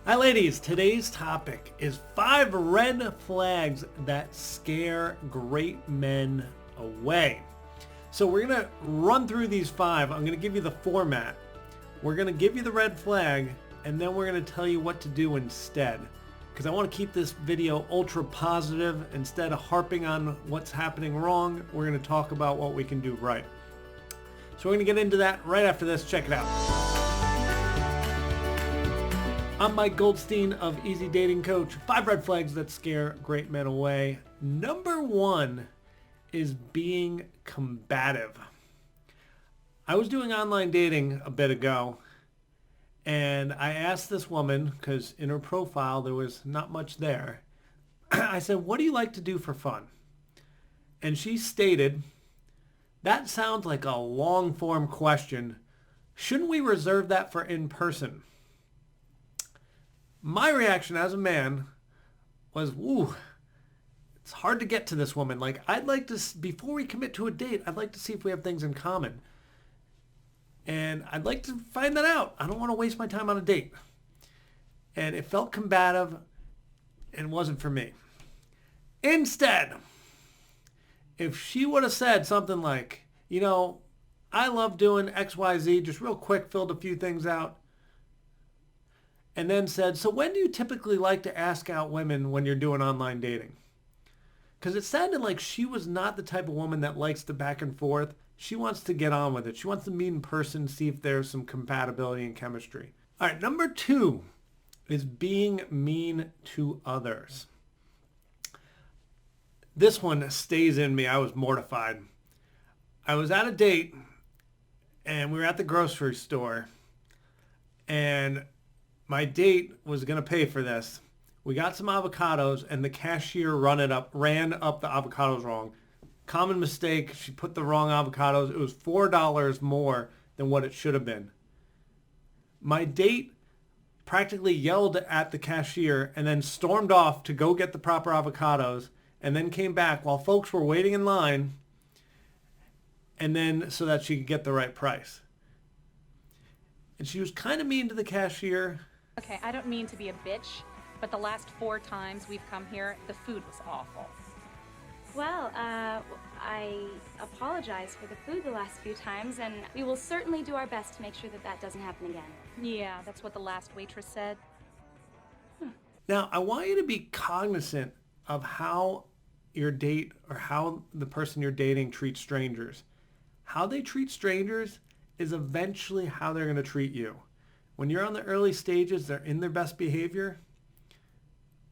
Hi ladies, today's topic is 5 red flags that scare great men away. So we're going to run through these 5. I'm going to give you the format. We're going to give you the red flag and then we're going to tell you what to do instead. Because I want to keep this video ultra positive. Instead of harping on what's happening wrong, we're going to talk about what we can do right. So we're going to get into that right after this. Check it out. I'm Mike Goldstein of Easy Dating Coach. 5 red flags that scare great men away. Number 1 is being combative. I was doing online dating a bit ago, and I asked this woman, because in her profile there was not much there. I said, what do you like to do for fun? And she stated, that sounds like a long form question. Shouldn't we reserve that for in person? My reaction as a man was, woo, it's hard to get to this woman. Like, I'd like to, before we commit to a date, I'd like to see if we have things in common. And I'd like to find that out. I don't want to waste my time on a date. And it felt combative and wasn't for me. Instead, if she would have said something like, I love doing XYZ, just real quick, filled a few things out, and then said, so when do you typically like to ask out women when you're doing online dating? Because it sounded like she was not the type of woman that likes the back and forth. She wants to get on with it. She wants to meet in person, see if there's some compatibility and chemistry. All right, number 2 is being mean to others. This one stays in me. I was mortified. I was at a date, and we were at the grocery store, and my date was going to pay for this. We got some avocados, and the cashier ran up the avocados wrong. Common mistake. She put the wrong avocados. It was $4 more than what it should have been. My date practically yelled at the cashier and then stormed off to go get the proper avocados and then came back while folks were waiting in line and then so that she could get the right price. And she was kind of mean to the cashier. Okay, I don't mean to be a bitch, but the last 4 times we've come here, the food was awful. Well, I apologize for the food the last few times, and we will certainly do our best to make sure that that doesn't happen again. Yeah, that's what the last waitress said. Now, I want you to be cognizant of how your date or how the person you're dating treats strangers. How they treat strangers is eventually how they're going to treat you. When you're on the early stages, they're in their best behavior.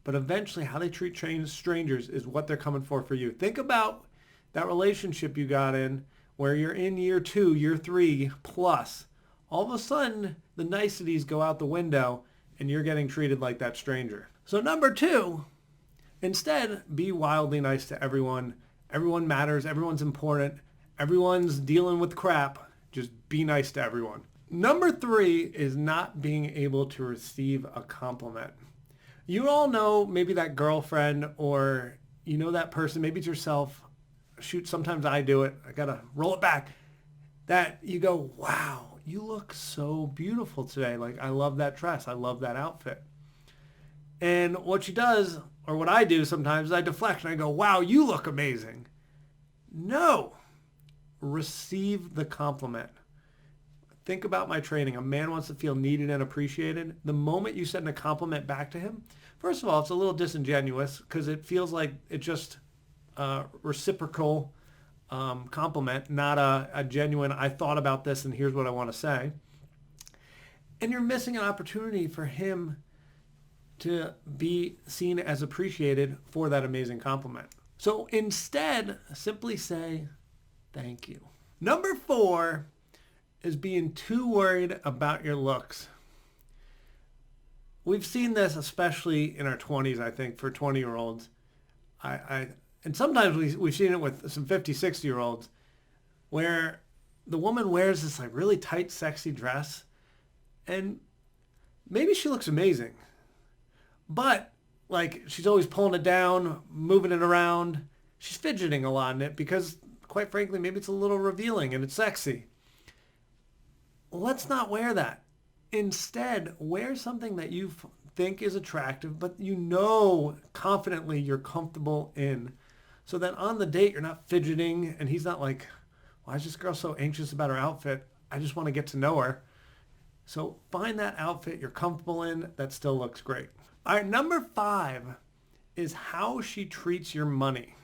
But eventually, how they treat strangers is what they're coming for you. Think about that relationship you got in where you're in year 2, year 3 plus. All of a sudden, the niceties go out the window and you're getting treated like that stranger. So number 2, instead, be wildly nice to everyone. Everyone matters. Everyone's important. Everyone's dealing with crap. Just be nice to everyone. Number 3 is not being able to receive a compliment. You all know maybe that girlfriend or that person, maybe it's yourself. Shoot, sometimes I do it. I got to roll it back. That you go, wow, you look so beautiful today. Like, I love that dress. I love that outfit. And what she does, or what I do sometimes, is I deflect and I go, wow, you look amazing. No. Receive the compliment. Think about my training. A man wants to feel needed and appreciated. The moment you send a compliment back to him, first of all, it's a little disingenuous because it feels like it's just a reciprocal compliment, not a genuine, I thought about this and here's what I want to say. And you're missing an opportunity for him to be seen as appreciated for that amazing compliment. So instead, simply say, thank you. Number 4 is being too worried about your looks. We've seen this especially in our 20s, I think, for 20-year-olds. And sometimes we've seen it with some 50, 60-year-olds where the woman wears this like really tight, sexy dress and maybe she looks amazing, but like she's always pulling it down, moving it around. She's fidgeting a lot in it because, quite frankly, maybe it's a little revealing and it's sexy. Let's not wear that. Instead, wear something that you think is attractive, but you know confidently you're comfortable in. So that on the date, you're not fidgeting and he's not like, why is this girl so anxious about her outfit? I just want to get to know her. So find that outfit you're comfortable in that still looks great. All right, number 5 is how she treats your money.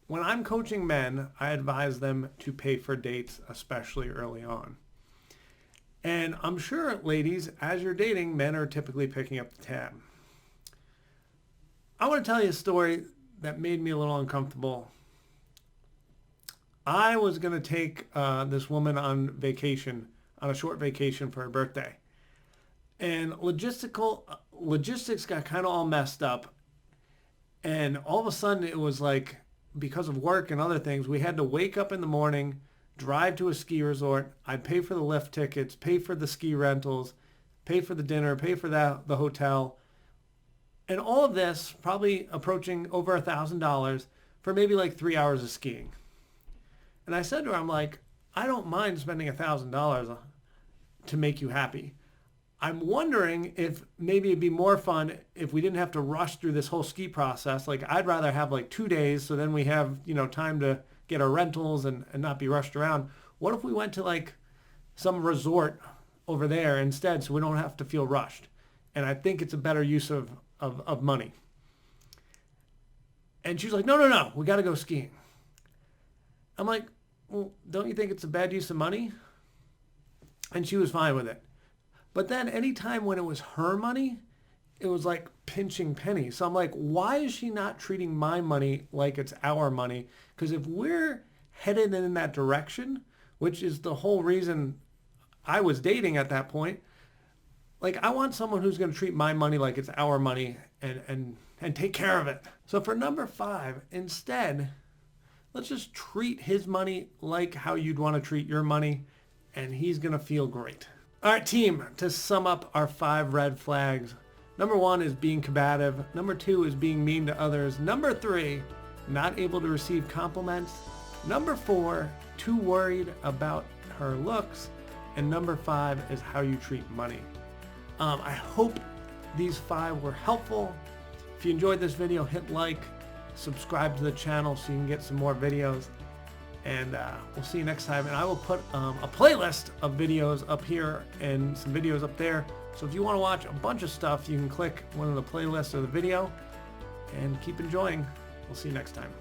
When I'm coaching men, I advise them to pay for dates, especially early on. And I'm sure, ladies, as you're dating, men are typically picking up the tab. I want to tell you a story that made me a little uncomfortable. I was going to take this woman on vacation, on a short vacation for her birthday. And logistics got kind of all messed up. And all of a sudden it was like, because of work and other things, we had to wake up in the morning, drive to a ski resort. I'd pay for the lift tickets, pay for the ski rentals, pay for the dinner, pay for the hotel. And all of this probably approaching over $1,000 for maybe like 3 hours of skiing. And I said to her, I'm like, I don't mind spending $1,000 to make you happy. I'm wondering if maybe it'd be more fun if we didn't have to rush through this whole ski process. Like, I'd rather have like 2 days so then we have, time to get our rentals and not be rushed around. What if we went to like some resort over there instead so we don't have to feel rushed? And I think it's a better use of money. And she's like, no, we got to go skiing. I'm like, well, don't you think it's a bad use of money? And she was fine with it. But then anytime when it was her money, it was like pinching pennies. So I'm like, why is she not treating my money like it's our money? Because if we're headed in that direction, which is the whole reason I was dating at that point, like I want someone who's going to treat my money like it's our money and take care of it. So for number 5, instead, let's just treat his money like how you'd want to treat your money, and he's going to feel great. All right, team, to sum up our 5 red flags. Number 1 is being combative. Number 2 is being mean to others. Number 3, not able to receive compliments. Number 4, too worried about her looks. And number 5 is how you treat money. I hope these 5 were helpful. If you enjoyed this video, hit like, subscribe to the channel so you can get some more videos. And we'll see you next time. And I will put a playlist of videos up here and some videos up there. So if you want to watch a bunch of stuff, you can click one of the playlists or the video and keep enjoying. We'll see you next time.